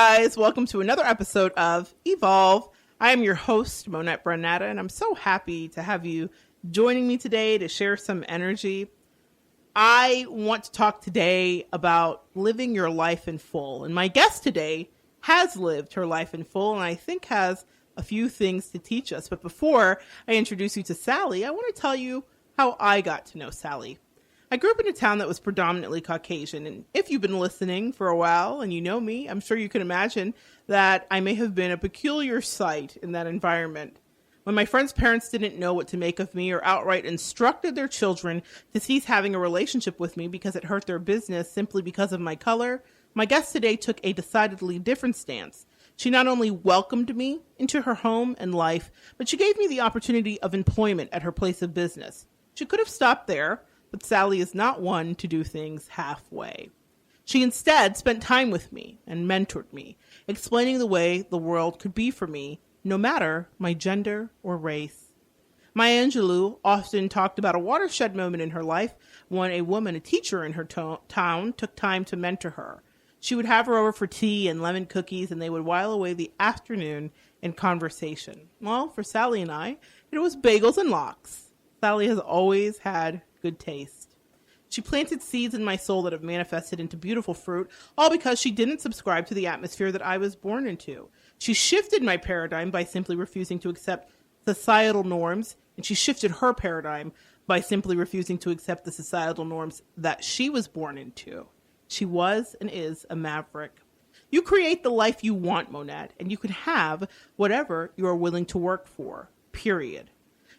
guys. Welcome to another episode of Evolve. I am your host, Monette Brann-Natta, and I'm so happy to have you joining me today to share some energy. I want to talk today about living your life in full. And my guest today has lived her life in full, and I think has a few things to teach us. But before I introduce you to Sally, I want to tell you how I got to know Sally. I grew up in a town that was predominantly Caucasian, and if you've been listening for a while and you know me, I'm sure you can imagine that I may have been a peculiar sight in that environment. When my friends' parents didn't know what to make of me or outright instructed their children to cease having a relationship with me because it hurt their business simply because of my color, my guest today took a decidedly different stance. She not only welcomed me into her home and life, but she gave me the opportunity of employment at her place of business. She could have stopped there, but Sally is not one to do things halfway. She instead spent time with me and mentored me, explaining the way the world could be for me, no matter my gender or race. Maya Angelou often talked about a watershed moment in her life when a woman, a teacher in her town, took time to mentor her. She would have her over for tea and lemon cookies, and they would while away the afternoon in conversation. Well, for Sally and I, it was bagels and lox. Sally has always had good taste. She planted seeds in my soul that have manifested into beautiful fruit, all because she didn't subscribe to the atmosphere that I was born into. She shifted my paradigm by simply refusing to accept societal norms, and she shifted her paradigm by simply refusing to accept the societal norms that she was born into. She was and is a maverick. You create the life you want, Monette, and you can have whatever you are willing to work for, period.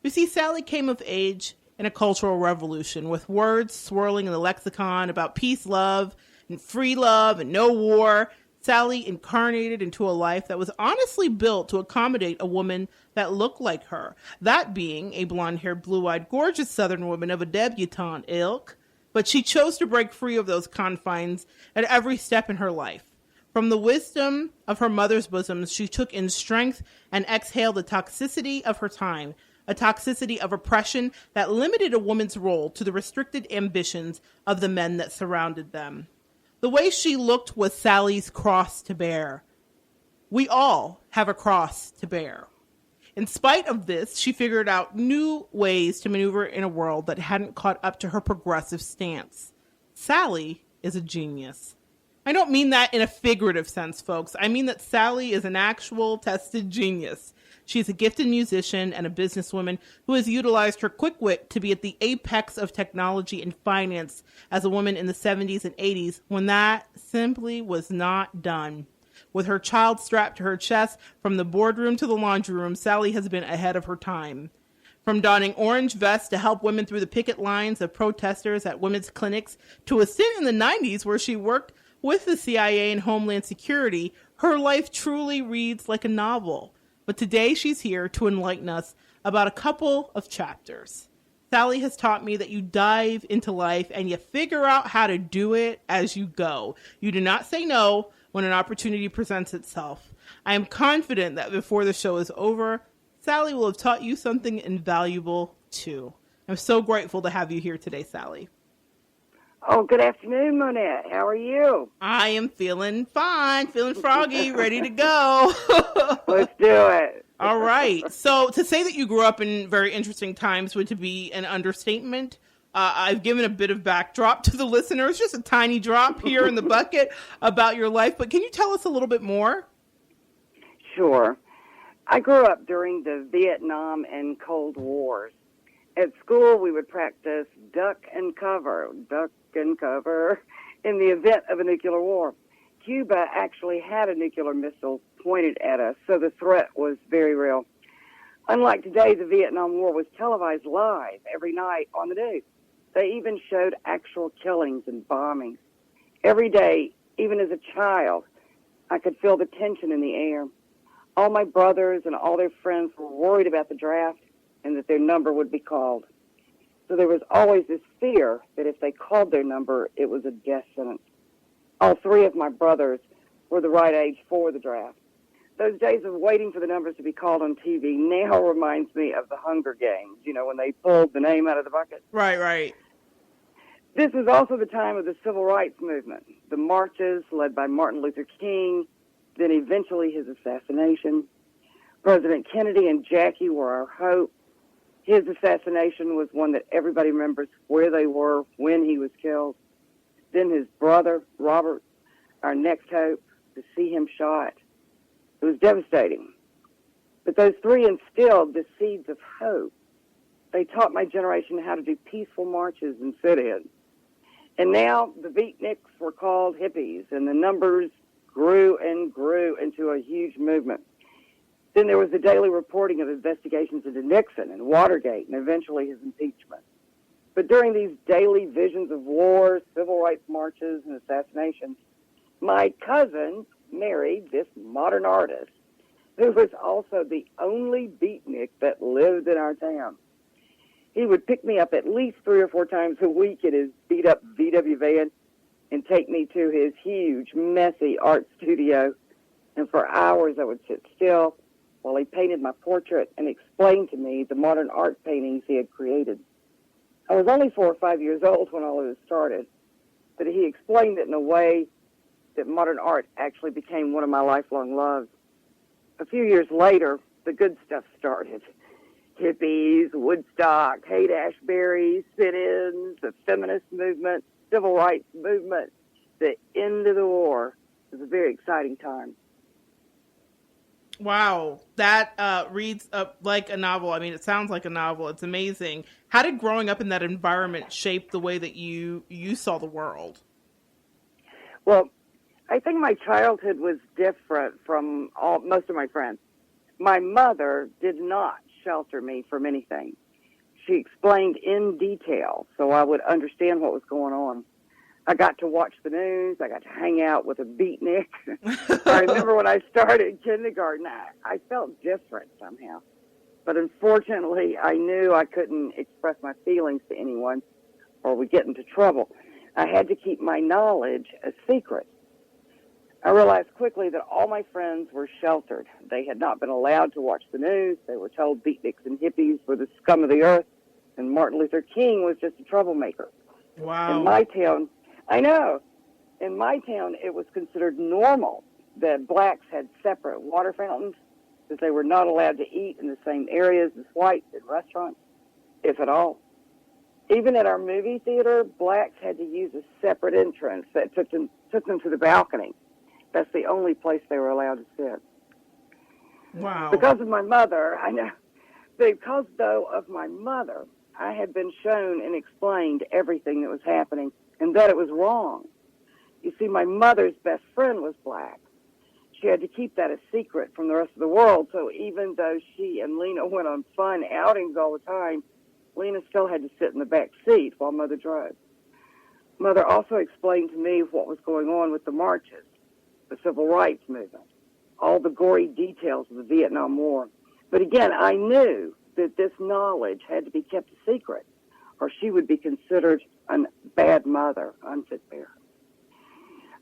You see, Sally came of age in a cultural revolution with words swirling in the lexicon about peace, love, and free love and no war. Sally incarnated into a life that was honestly built to accommodate a woman that looked like her, that being a blonde-haired, blue-eyed, gorgeous Southern woman of a debutante ilk. But she chose to break free of those confines at every step in her life. From the wisdom of her mother's bosom, she took in strength and exhaled the toxicity of her time, a toxicity of oppression that limited a woman's role to the restricted ambitions of the men that surrounded them. The way she looked was Sally's cross to bear. We all have a cross to bear. In spite of this, she figured out new ways to maneuver in a world that hadn't caught up to her progressive stance. Sally is a genius. I don't mean that in a figurative sense, folks. I mean that Sally is an actual tested genius. She's a gifted musician and a businesswoman who has utilized her quick wit to be at the apex of technology and finance as a woman in the 70s and 80s when that simply was not done. With her child strapped to her chest, from the boardroom to the laundry room, Sally has been ahead of her time. From donning orange vests to help women through the picket lines of protesters at women's clinics to a stint in the 90s where she worked with the CIA and Homeland Security, her life truly reads like a novel. But today she's here to enlighten us about a couple of chapters. Sally has taught me that you dive into life and you figure out how to do it as you go. You do not say no when an opportunity presents itself. I am confident that before the show is over, Sally will have taught you something invaluable too. I'm so grateful to have you here today, Sally. Oh, good afternoon, Monette. How are you? I am feeling fine, feeling froggy, ready to go. Let's do it. All right. So to say that you grew up in very interesting times would be an understatement. I've given a bit of backdrop to the listeners, just a tiny drop here in the bucket about your life. But can you tell us a little bit more? Sure. I grew up during the Vietnam and Cold Wars. At school, we would practice duck and cover in the event of a nuclear war. Cuba actually had a nuclear missile pointed at us, so the threat was very real. Unlike today, the Vietnam War was televised live every night on the news. They even showed actual killings and bombings. Every day, even as a child, I could feel the tension in the air. All my brothers and all their friends were worried about the draft and that their number would be called. So there was always this fear that if they called their number, it was a death sentence. All three of my brothers were the right age for the draft. Those days of waiting for the numbers to be called on TV now reminds me of the Hunger Games, you know, when they pulled the name out of the bucket. Right. This was also the time of the Civil Rights Movement, the marches led by Martin Luther King, then eventually his assassination. President Kennedy and Jackie were our hope. His assassination was one that everybody remembers where they were when he was killed. Then his brother, Robert, our next hope, to see him shot. It was devastating. But those three instilled the seeds of hope. They taught my generation how to do peaceful marches and sit-ins. And now the beatniks were called hippies, and the numbers grew and grew into a huge movement. Then there was the daily reporting of investigations into Nixon and Watergate and eventually his impeachment. But during these daily visions of wars, civil rights marches, and assassinations, my cousin married this modern artist who was also the only beatnik that lived in our town. He would pick me up at least 3 or 4 times a week in his beat-up VW van and take me to his huge, messy art studio. And for hours I would sit still while he painted my portrait and explained to me the modern art paintings he had created. I was only 4 or 5 years old when all of this started, but he explained it in a way that modern art actually became one of my lifelong loves. A few years later, the good stuff started. Hippies, Woodstock, Haight-Ashbury, sit-ins, the feminist movement, civil rights movement, the end of the war. It was a very exciting time. Wow, that reads like a novel. I mean, it sounds like a novel. It's amazing. How did growing up in that environment shape the way that you saw the world? Well, I think my childhood was different from most of my friends. My mother did not shelter me from anything. She explained in detail so I would understand what was going on. I got to watch the news. I got to hang out with a beatnik. I remember when I started kindergarten, I felt different somehow. But unfortunately, I knew I couldn't express my feelings to anyone or we'd get into trouble. I had to keep my knowledge a secret. I realized quickly that all my friends were sheltered. They had not been allowed to watch the news. They were told beatniks and hippies were the scum of the earth, and Martin Luther King was just a troublemaker. Wow. In my town, I know, in my town it was considered normal that blacks had separate water fountains, that they were not allowed to eat in the same areas as whites in restaurants, if at all. Even at our movie theater, blacks had to use a separate entrance that took them to the balcony. That's the only place they were allowed to sit. Wow. Because of my mother, I know. Because, though, of my mother, I had been shown and explained everything that was happening and that it was wrong. You see, my mother's best friend was black. She had to keep that a secret from the rest of the world, so even though she and Lena went on fun outings all the time, Lena still had to sit in the back seat while Mother drove. Mother also explained to me what was going on with the marches, the civil rights movement, all the gory details of the Vietnam War. But again, I knew that this knowledge had to be kept a secret, or she would be considered a bad mother, unfit parent.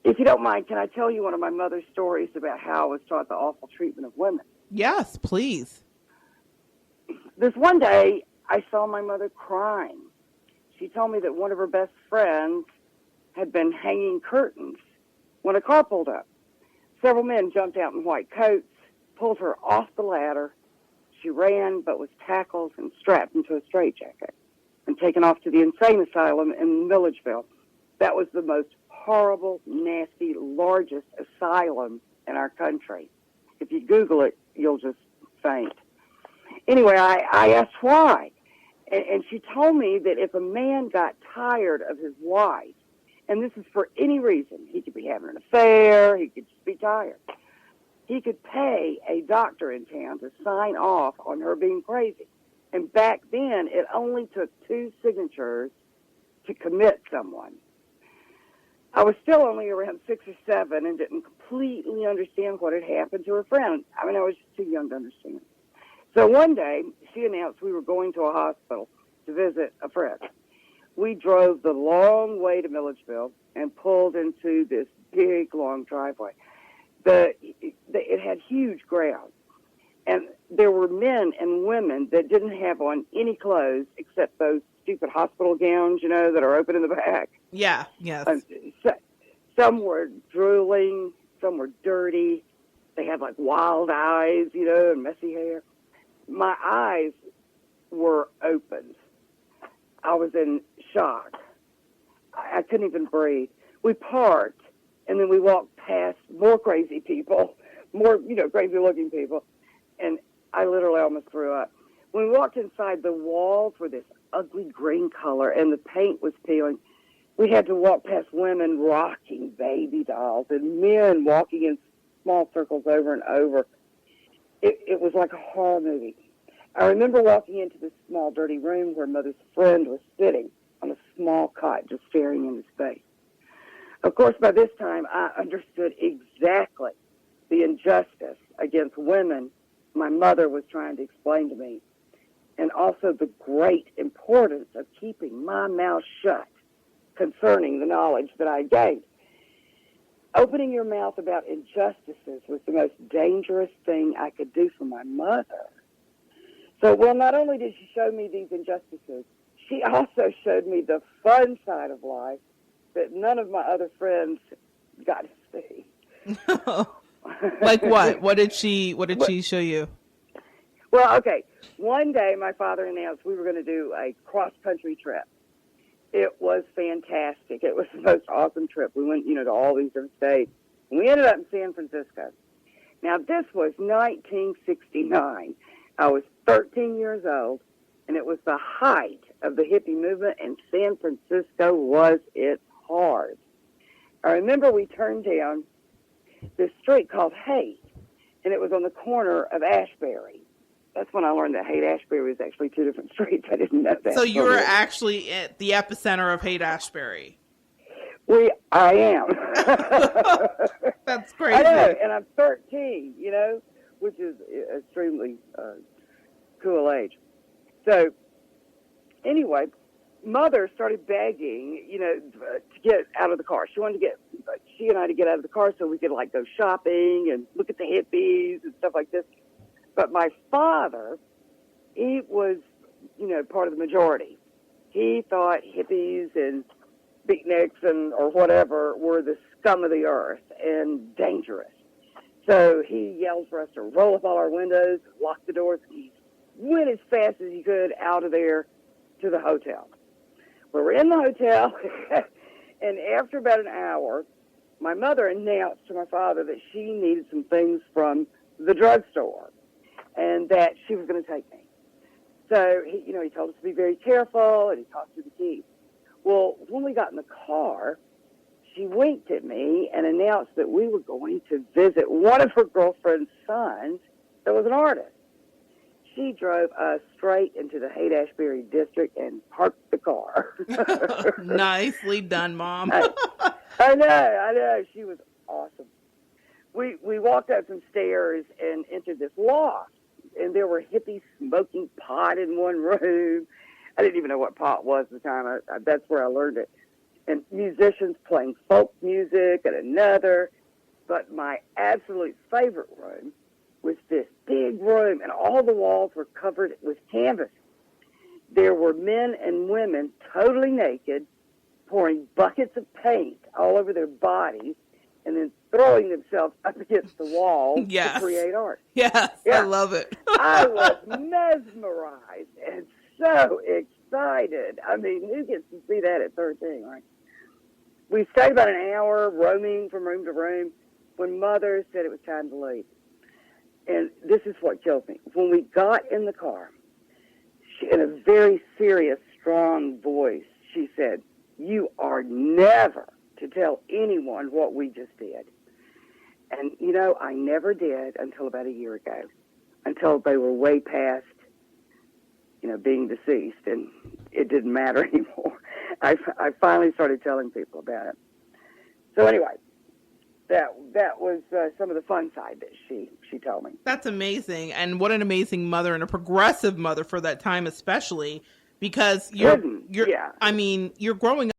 If you don't mind, can I tell you one of my mother's stories about how I was taught the awful treatment of women? Yes, please. This one day, I saw my mother crying. She told me that one of her best friends had been hanging curtains when a car pulled up. Several men jumped out in white coats, pulled her off the ladder. She ran, but was tackled and strapped into a straitjacket and taken off to the insane asylum in Milledgeville. That was the most horrible, nasty, largest asylum in our country. If you Google it, you'll just faint. Anyway, I asked why. And she told me that if a man got tired of his wife, and this is for any reason, he could be having an affair, he could just be tired, he could pay a doctor in town to sign off on her being crazy. And back then, it only took 2 signatures to commit someone. I was still only around 6 or 7 and didn't completely understand what had happened to her friend. I mean, I was just too young to understand. So one day, she announced we were going to a hospital to visit a friend. We drove the long way to Milledgeville and pulled into this big, long driveway. It had huge grounds. And there were men and women that didn't have on any clothes except those stupid hospital gowns, that are open in the back. Yeah, yes. Some were drooling, some were dirty, They had like wild eyes, and messy hair. My eyes were opened. I was in shock. I couldn't even breathe. We parked, and then we walked past more crazy people, more, crazy-looking people, and I literally almost threw up. When we walked inside, the walls were this ugly green color, and the paint was peeling. We had to walk past women rocking baby dolls and men walking in small circles over and over. It was like a horror movie. I remember walking into this small, dirty room where Mother's friend was sitting on a small cot, just staring into space. Of course, by this time, I understood exactly the injustice against women my mother was trying to explain to me, and also the great importance of keeping my mouth shut concerning the knowledge that I gained. Opening your mouth about injustices was the most dangerous thing I could do for my mother. So, not only did she show me these injustices, she also showed me the fun side of life that none of my other friends got to see. Like what? What did she show you? Well, okay. One day my father announced we were going to do a cross-country trip. It was fantastic. It was the most awesome trip. We went, to all these different states. And we ended up in San Francisco. Now, this was 1969. I was 13 years old, and it was the height of the hippie movement, and San Francisco was its heart. I remember we turned down this street called Haight, and it was on the corner of Ashbury. That's when I learned that Haight-Ashbury was actually two different streets. I didn't know that. So you were actually at the epicenter of Haight-Ashbury. I am. That's crazy. I know, and I'm 13, which is extremely cool age. So, anyway, Mother started begging, to get out of the car. She and I to get out of the car so we could, go shopping and look at the hippies and stuff like this. But my father, he was, part of the majority. He thought hippies and beatniks or whatever were the scum of the earth and dangerous. So he yelled for us to roll up all our windows, lock the doors, and he went as fast as he could out of there to the hotel. We were in the hotel, and after about an hour, my mother announced to my father that she needed some things from the drugstore and that she was going to take me. So, he told us to be very careful, and he talked through the keys. Well, when we got in the car, she winked at me and announced that we were going to visit one of her girlfriend's sons that was an artist. She drove us straight into the Haight-Ashbury district and parked the car. Nicely done, Mom. I know. She was awesome. We walked up some stairs and entered this loft, and there were hippies smoking pot in one room. I didn't even know what pot was at the time. That's where I learned it. And musicians playing folk music at another. But my absolute favorite room was this big room, and all the walls were covered with canvas. There were men and women totally naked, pouring buckets of paint all over their bodies, and then throwing themselves up against the wall to create art. Yes, yeah. I love it. I was mesmerized and so excited. I mean, who gets to see that at 13, right? We stayed about an hour roaming from room to room when Mother said it was time to leave. And this is what killed me. When we got in the car, she, in a very serious, strong voice, she said, "You are never to tell anyone what we just did." And, I never did until about a year ago, until they were way past, being deceased, and it didn't matter anymore. I finally started telling people about it. So anyway, that was some of the fun side that she told me. That's amazing, and what an amazing mother, and a progressive mother for that time, especially because you're growing